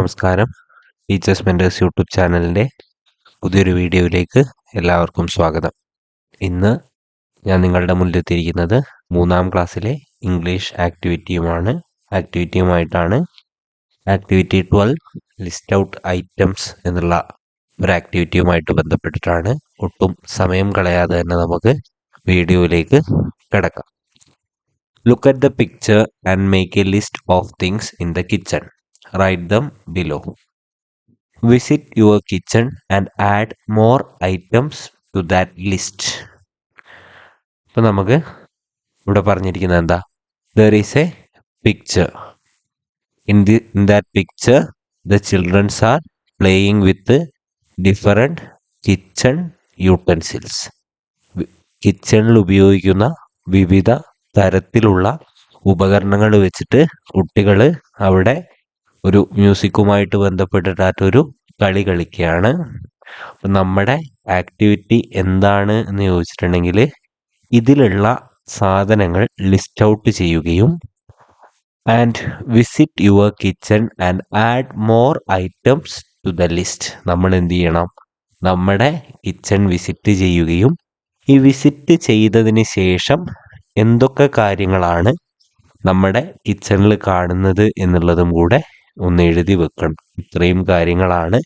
നമസ്കാരം. Teachers mentors YouTube ചാനലിൻ്റെ പുതിയൊരു വീഡിയോയിലേക്ക് എല്ലാവർക്കും സ്വാഗതം. ഇന്ന് ഞാൻ നിങ്ങളുടെ മുന്നിലെത്തിയിരിക്കുന്നത് 3ാം ക്ലാസ്സിലെ ഇംഗ്ലീഷ് ആക്ടിവിറ്റിയുമായിട്ടാണ്. ആക്ടിവിറ്റി 12 ലിസ്റ്റ് ഔട്ട് ഐറ്റംസ് എന്നുള്ള ഒരു ആക്ടിവിറ്റിയുമായിട്ട് ബന്ധപ്പെട്ടിട്ടാണ്. ഒട്ടും സമയം കളയാതെ തന്നെ നമുക്ക് വീഡിയോയിലേക്ക് കിടക്കാം. Look at the picture and make A list of things in the kitchen. Write them below. Visit your kitchen and add more items to that list. അപ്പോൾ നമുക്ക് ഇവിടെ പറഞ്ഞിരിക്കുന്നത് എന്താ? There is a picture. In that picture, the children are playing with different kitchen utensils. കിച്ചണിൽ ഉപയോഗിക്കുന്ന വിവിധ തരത്തിലുള്ള ഉപകരണങ്ങൾ വെച്ചിട്ട് കുട്ടികൾ അവിടെ ഒരു മ്യൂസിക്കുമായിട്ട് ബന്ധപ്പെട്ടിട്ടൊരു കളി കളിക്കുകയാണ്. അപ്പം നമ്മുടെ ആക്ടിവിറ്റി എന്താണ് എന്ന് ചോദിച്ചിട്ടുണ്ടെങ്കിൽ ഇതിലുള്ള സാധനങ്ങൾ ലിസ്റ്റ് ഔട്ട് ചെയ്യുകയും and visit your kitchen and add more items to the list. നമ്മൾ എന്ത് ചെയ്യണം? നമ്മുടെ കിച്ചൺ വിസിറ്റ് ചെയ്യുകയും ഈ വിസിറ്റ് ചെയ്തതിന് ശേഷം എന്തൊക്കെ കാര്യങ്ങളാണ് നമ്മുടെ കിച്ചണിൽ കാണുന്നത് എന്നുള്ളതും കൂടെ ഒന്ന് എഴുതി വെക്കണം. ഇത്രയും കാര്യങ്ങളാണ്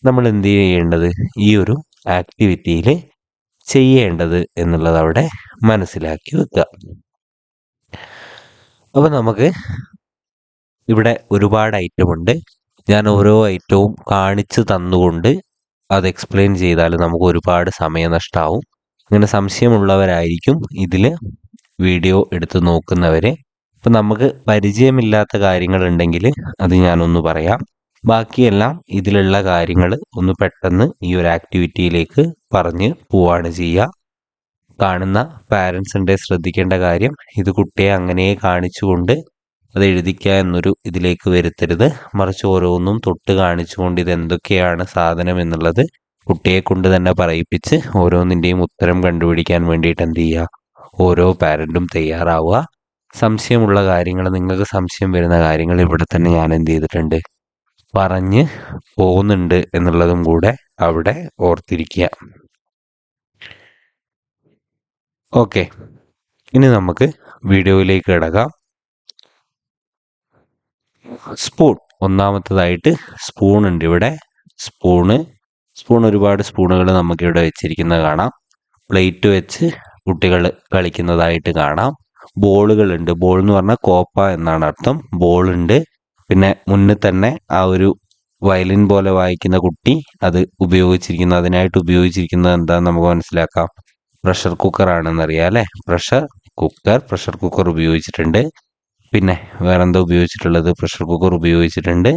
നമ്മൾ എന്ത് ചെയ്യേണ്ടത്? ഈ ഒരു ആക്ടിവിറ്റിയിൽ ചെയ്യേണ്ടത് എന്നുള്ളത് അവിടെ മനസ്സിലാക്കി വെക്കുക. അപ്പോൾ നമുക്ക് ഇവിടെ ഒരുപാട് ഐറ്റം ഉണ്ട്. ഞാൻ ഓരോ ഐറ്റവും കാണിച്ചു തന്നുകൊണ്ട് അത് എക്സ്പ്ലെയിൻ ചെയ്താൽ നമുക്ക് ഒരുപാട് സമയനഷ്ടമാവും. അങ്ങനെ സംശയമുള്ളവരായിരിക്കും ഇതിൽ വീഡിയോ എടുത്ത് നോക്കുന്നവരെ. അപ്പം നമുക്ക് പരിചയമില്ലാത്ത കാര്യങ്ങളുണ്ടെങ്കിൽ അത് ഞാനൊന്ന് പറയാം. ബാക്കിയെല്ലാം ഇതിലുള്ള കാര്യങ്ങൾ ഒന്ന് പെട്ടെന്ന് ഈ ഒരു ആക്ടിവിറ്റിയിലേക്ക് പറഞ്ഞ് പോവാണ് ചെയ്യുക. കാണുന്ന പാരൻസ് ഉണ്ട്, ശ്രദ്ധിക്കേണ്ട കാര്യം ഇത് കുട്ടിയെ അങ്ങനെ കാണിച്ചുകൊണ്ട് അത് എഴുതിക്കുക എന്നൊരു ഇതിലേക്ക് വരുത്തരുത്. മറിച്ച് ഓരോന്നും തൊട്ട് കാണിച്ചുകൊണ്ട് ഇത് എന്തൊക്കെയാണ് സാധനം എന്നുള്ളത് കുട്ടിയെ കൊണ്ട് തന്നെ പറയിപ്പിച്ച് ഓരോന്നിൻ്റെയും ഉത്തരം കണ്ടുപിടിക്കാൻ വേണ്ടിയിട്ട് എന്ത് ചെയ്യുക? ഓരോ പാരൻറ്റും തയ്യാറാവുക. സംശയമുള്ള കാര്യങ്ങൾ, നിങ്ങൾക്ക് സംശയം വരുന്ന കാര്യങ്ങൾ ഇവിടെ തന്നെ ഞാൻ എന്ത് ചെയ്തിട്ടുണ്ട്? പറഞ്ഞ് പോകുന്നുണ്ട് എന്നുള്ളതും കൂടെ അവിടെ ഓർത്തിരിക്കുക. ഓക്കെ, ഇനി നമുക്ക് വീഡിയോയിലേക്ക് കിടക്കാം. സ്പൂൺ, ഒന്നാമത്തതായിട്ട് സ്പൂൺ ഉണ്ട് ഇവിടെ. സ്പൂൺ ഒരുപാട് സ്പൂണുകൾ നമുക്കിവിടെ വെച്ചിരിക്കുന്നത് കാണാം. പ്ലേറ്റ് വെച്ച് കുട്ടികൾ കളിക്കുന്നതായിട്ട് കാണാം. ബോളുകളുണ്ട്. ബോൾ എന്ന് പറഞ്ഞാൽ കോപ്പ എന്നാണ് അർത്ഥം. ബോളുണ്ട്. പിന്നെ മുന്നിൽ തന്നെ ആ ഒരു വയലിൻ പോലെ വായിക്കുന്ന കുട്ടി അത് അതിനായിട്ട് ഉപയോഗിച്ചിരിക്കുന്നത് എന്താണെന്ന് നമുക്ക് മനസ്സിലാക്കാം. പ്രഷർ കുക്കർ ആണെന്നറിയാം അല്ലേ? പ്രഷർ കുക്കർ ഉപയോഗിച്ചിട്ടുണ്ട്. പിന്നെ വേറെന്താ ഉപയോഗിച്ചിട്ടുള്ളത്? പ്രഷർ കുക്കർ ഉപയോഗിച്ചിട്ടുണ്ട്.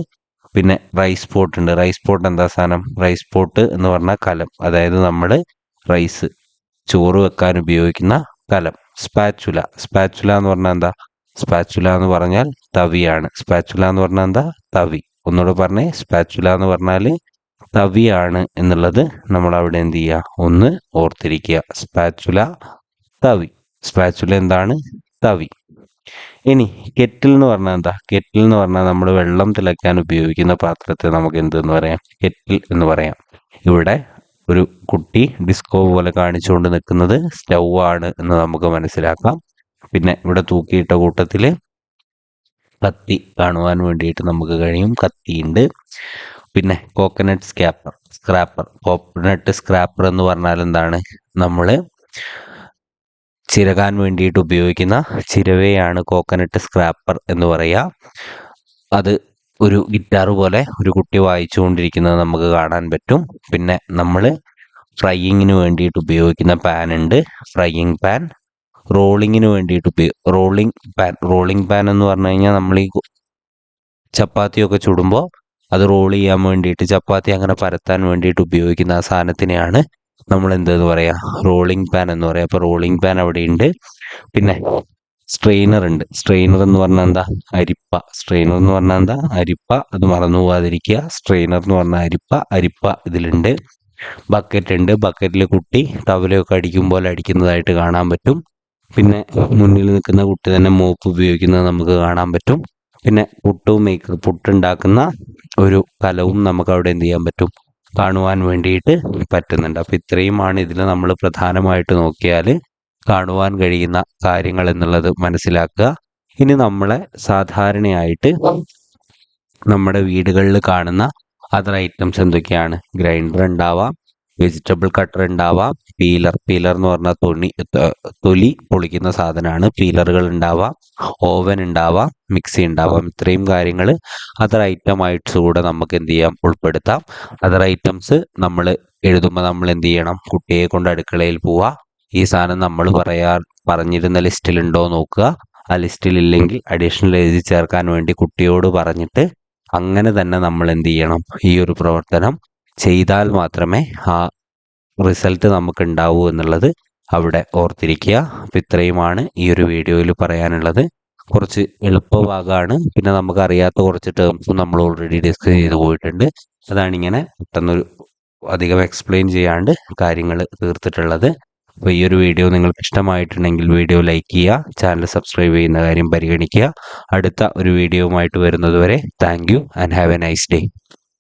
പിന്നെ റൈസ് പോട്ട് ഉണ്ട്. റൈസ് പോട്ട് എന്താ സാധനം? റൈസ് പോട്ട് എന്ന് പറഞ്ഞാൽ കലം, അതായത് നമ്മൾ റൈസ് ചോറ് വെക്കാൻ ഉപയോഗിക്കുന്ന കലം. സ്പാച്ചുല എന്ന് പറഞ്ഞാൽ എന്താ? സ്പാച്ചുല എന്ന് പറഞ്ഞാൽ തവിയാണ്. സ്പാച്ചുല എന്ന് പറഞ്ഞാൽ എന്താ? തവി. ഒന്നുകൂടെ പറഞ്ഞേ, സ്പാച്ചുല എന്ന് പറഞ്ഞാൽ തവിയാണ് എന്നുള്ളത് നമ്മൾ അവിടെ എന്ത് ചെയ്യുക? ഒന്ന് ഓർത്തിരിക്കുക. സ്പാച്ചുല, തവി. സ്പാച്ചുല എന്താണ്? തവി. ഇനി കെറ്റിൽ എന്ന് പറഞ്ഞാൽ എന്താ? കെറ്റിൽ എന്ന് പറഞ്ഞാൽ നമ്മൾ വെള്ളം തിളയ്ക്കാൻ ഉപയോഗിക്കുന്ന പാത്രത്തെ നമുക്ക് എന്തെന്ന് പറയാം? കെറ്റിൽ എന്ന് പറയാം. ഇവിടെ ഒരു കുട്ടി ഡിസ്കോ പോലെ കാണിച്ചുകൊണ്ട് നിൽക്കുന്നത് സ്റ്റൗ ആണ് എന്ന് നമുക്ക് മനസ്സിലാക്കാം. പിന്നെ ഇവിടെ തൂക്കിയിട്ട കൂട്ടത്തിൽ കത്തി കാണുവാൻ വേണ്ടിയിട്ട് നമുക്ക് കഴിയും. കത്തിയുണ്ട്. പിന്നെ കോക്കനട്ട് സ്ക്രാപ്പർ എന്ന് പറഞ്ഞാൽ എന്താണ്? നമ്മൾ ചിരകാൻ വേണ്ടിയിട്ട് ഉപയോഗിക്കുന്ന ചിരവയാണ് കോക്കനട്ട് സ്ക്രാപ്പർ എന്ന് പറയുക. അത് ഒരു ഗിറ്റാർ പോലെ ഒരു കുട്ടി വായിച്ചുകൊണ്ടിരിക്കുന്നത് നമുക്ക് കാണാൻ പറ്റും. പിന്നെ നമ്മൾ ഫ്രൈയിങ്ങിന് വേണ്ടിയിട്ട് ഉപയോഗിക്കുന്ന പാൻ ഉണ്ട്, ഫ്രൈയിങ് പാൻ. റോളിങ്ങിന് വേണ്ടിയിട്ട് റോളിംഗ് പാൻ എന്ന് പറഞ്ഞു കഴിഞ്ഞാൽ നമ്മൾ ഈ ചപ്പാത്തിയൊക്കെ ചുടുമ്പോൾ അത് റോൾ ചെയ്യാൻ വേണ്ടിയിട്ട്, ചപ്പാത്തി അങ്ങനെ പരത്താൻ വേണ്ടിയിട്ട് ഉപയോഗിക്കുന്ന ആ സാധനത്തിനെയാണ് നമ്മൾ എന്തെന്ന് പറയാം? റോളിംഗ് പാൻ എന്ന് പറയാം. അപ്പോൾ റോളിംഗ് പാൻ അവിടെ ഉണ്ട്. പിന്നെ സ്ട്രെയിനർ ഉണ്ട്. സ്ട്രെയിനർ എന്ന് പറഞ്ഞാൽ എന്താ? അരിപ്പ. അത് മറന്നു പോകാതിരിക്കുക. സ്ട്രെയിനർ എന്ന് പറഞ്ഞാൽ അരിപ്പ ഇതിലുണ്ട്. ബക്കറ്റ് ഉണ്ട്. ബക്കറ്റിൽ കുട്ടി തവലയൊക്കെ അടിക്കുമ്പോൾ അടിക്കുന്നതായിട്ട് കാണാൻ പറ്റും. പിന്നെ മുന്നിൽ നിൽക്കുന്ന കുട്ടി തന്നെ മോപ്പ് ഉപയോഗിക്കുന്നത് നമുക്ക് കാണാൻ പറ്റും. പിന്നെ പുട്ടുണ്ടാക്കുന്ന ഒരു കലവും നമുക്ക് അവിടെ എന്ത് ചെയ്യാൻ പറ്റും, കാണുവാൻ വേണ്ടിയിട്ട് പറ്റുന്നുണ്ട്. അപ്പോൾ ഇത്രയുമാണ് ഇതിൽ നമ്മൾ പ്രധാനമായിട്ട് നോക്കിയാൽ കാണുവാൻ കഴിയുന്ന കാര്യങ്ങൾ എന്നുള്ളത് മനസ്സിലാക്കുക. ഇനി നമ്മളെ സാധാരണയായിട്ട് നമ്മുടെ വീടുകളിൽ കാണുന്ന അതർ ഐറ്റംസ് എന്തൊക്കെയാണ്? ഗ്രൈൻഡർ ഉണ്ടാവാം, വെജിറ്റബിൾ കട്ടർ ഉണ്ടാവാം, പീലർ എന്ന് പറഞ്ഞാൽ തൊലി പൊളിക്കുന്ന സാധനമാണ്. പീലറുകൾ ഉണ്ടാവാം, ഓവൻ ഉണ്ടാവാം, മിക്സി ഉണ്ടാവാം. ഇത്രയും കാര്യങ്ങൾ അതർ ഐറ്റമായിട്ട് കൂടെ നമുക്ക് എന്ത് ചെയ്യാം, ഉൾപ്പെടുത്താം. അതർ ഐറ്റംസ് നമ്മൾ എഴുതുമ്പോൾ നമ്മൾ എന്ത് ചെയ്യണം, കുട്ടിയെ കൊണ്ട് അടുക്കളയിൽ പോവുക, ഈ സാധനം നമ്മൾ പറഞ്ഞിരുന്ന ലിസ്റ്റിലുണ്ടോ നോക്കുക. ആ ലിസ്റ്റിലില്ലെങ്കിൽ അഡീഷണൽ എഴുതി ചേർക്കാൻ വേണ്ടി കുട്ടിയോട് പറഞ്ഞിട്ട് അങ്ങനെ തന്നെ നമ്മൾ എന്ത് ചെയ്യണം, ഈ ഒരു പ്രവർത്തനം ചെയ്താൽ മാത്രമേ ആ റിസൾട്ട് നമുക്ക് ഉണ്ടാവൂ എന്നുള്ളത് അവിടെ ഓർത്തിരിക്കുക. അപ്പം ഇത്രയുമാണ് ഈ ഒരു വീഡിയോയിൽ പറയാനുള്ളത്. കുറച്ച് എളുപ്പഭാഗമാണ്. പിന്നെ നമുക്ക് അറിയാത്ത കുറച്ച് ടേംസും നമ്മൾ ഓൾറെഡി ഡിസ്കസ് ചെയ്ത് പോയിട്ടുണ്ട്. അതാണിങ്ങനെ പെട്ടെന്നൊരു അധികം എക്സ്പ്ലെയിൻ ചെയ്യാണ്ട് കാര്യങ്ങൾ തീർത്തിട്ടുള്ളത്. അപ്പോൾ ഈ ഒരു വീഡിയോ നിങ്ങൾക്ക് ഇഷ്ടമായിട്ടുണ്ടെങ്കിൽ വീഡിയോ ലൈക്ക് ചെയ്യുക, ചാനൽ സബ്സ്ക്രൈബ് ചെയ്യുന്ന കാര്യം പരിഗണിക്കുക. അടുത്ത ഒരു വീഡിയോയുമായിട്ട് വരുന്നത് വരെ thank you and have A nice day.